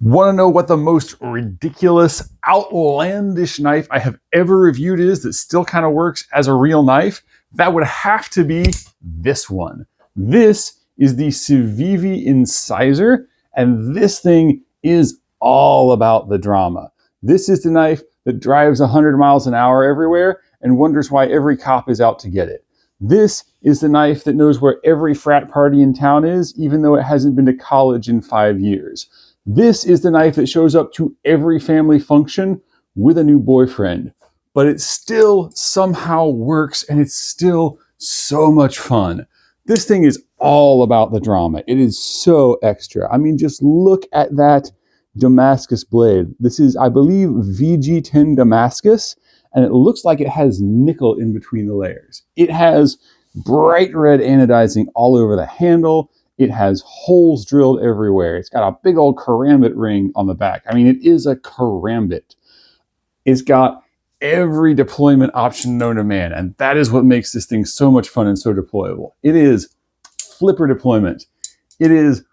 Want to know what the most ridiculous, outlandish knife I have ever reviewed is that still kind of works as a real knife? That would have to be this one. This is the CIVIVI INCISOR, and this thing is all about the drama. This is the knife that drives 100 miles an hour everywhere and wonders why every cop is out to get it. This is the knife that knows where every frat party in town is, even though it hasn't been to college in 5 years. This is the knife that shows up to every family function with a new boyfriend, but it still somehow works and it's still so much fun. This thing is all about the drama. It is so extra. I mean, just look at that Damascus blade. This is, I believe, VG10 Damascus, and it looks like it has nickel in between the layers. It has bright red anodizing all over the handle. It has holes drilled everywhere. It's got a big old Karambit ring on the back. I mean, it is a Karambit. It's got every deployment option known to man, and that is what makes this thing so much fun and so deployable. It is flipper deployment. It is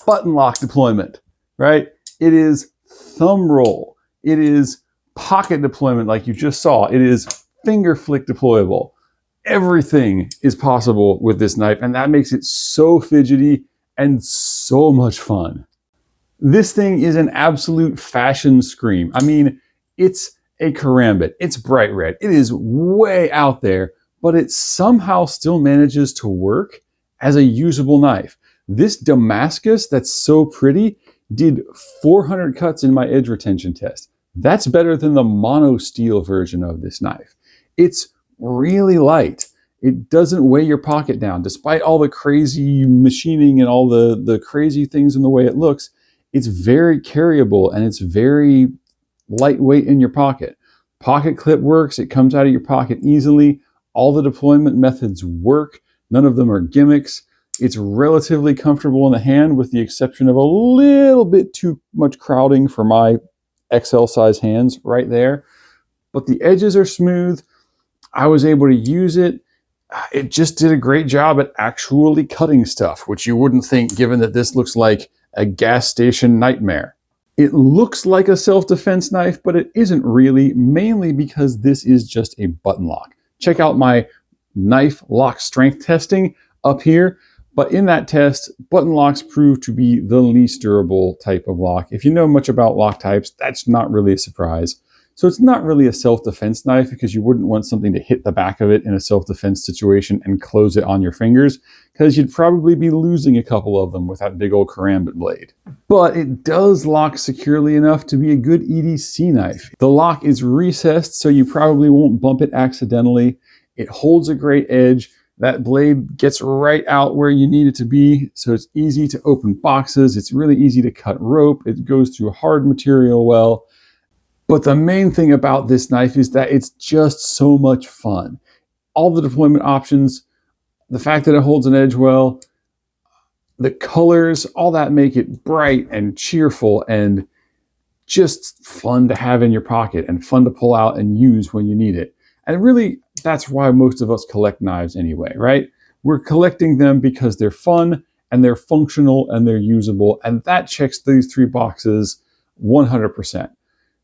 button lock deployment, right? It is thumb roll. It is pocket deployment like you just saw. It is finger flick deployable. Everything is possible with this knife, and that makes it so fidgety and so much fun. This thing is an absolute fashion scream. I mean, it's a Karambit. It's bright red. It is way out there, but it somehow still manages to work as a usable knife. This Damascus that's so pretty did 400 cuts in my edge retention test. That's better than the mono steel version of this knife. It's really light. It doesn't weigh your pocket down. Despite all the crazy machining and all the crazy things in the way it looks, it's very carryable and it's very lightweight in your pocket. Pocket clip works. It comes out of your pocket easily. All the deployment methods work. None of them are gimmicks. It's relatively comfortable in the hand with the exception of a little bit too much crowding for my XL size hands right there. But the edges are smooth. I was able to use it. It just did a great job at actually cutting stuff, which you wouldn't think given that this looks like a gas station nightmare. It looks like a self-defense knife, but it isn't really, mainly because this is just a button lock. Check out my knife lock strength testing up here. But in that test, button locks prove to be the least durable type of lock. If you know much about lock types, that's not really a surprise. So it's not really a self-defense knife because you wouldn't want something to hit the back of it in a self-defense situation and close it on your fingers, because you'd probably be losing a couple of them with that big old Karambit blade. But it does lock securely enough to be a good EDC knife. The lock is recessed, so you probably won't bump it accidentally. It holds a great edge. That blade gets right out where you need it to be, so it's easy to open boxes. It's really easy to cut rope. It goes through hard material well. But the main thing about this knife is that it's just so much fun. All the deployment options, the fact that it holds an edge well, the colors, all that make it bright and cheerful and just fun to have in your pocket and fun to pull out and use when you need it. And really, that's why most of us collect knives anyway, right? We're collecting them because they're fun and they're functional and they're usable. And that checks these 3 boxes 100%.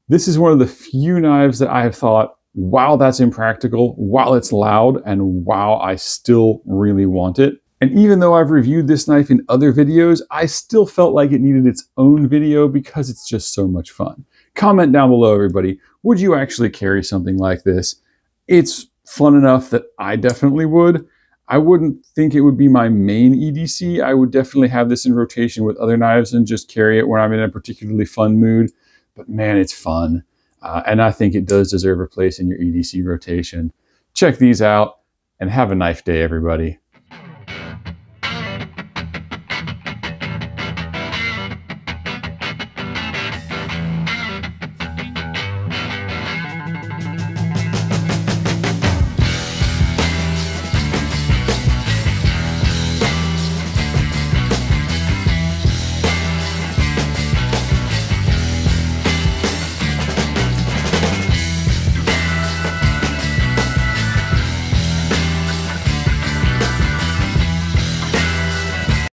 This is one of the few knives that I have thought, wow, that's impractical, wow, it's loud, and wow, I still really want it. And even though I've reviewed this knife in other videos, I still felt like it needed its own video because it's just so much fun. Comment down below, everybody. Would you actually carry something like this? It's fun enough that I definitely would. I wouldn't think it would be my main EDC. I would definitely have this in rotation with other knives and just carry it when I'm in a particularly fun mood. But man, it's fun. And I think it does deserve a place in your EDC rotation. Check these out and have a knife day, everybody.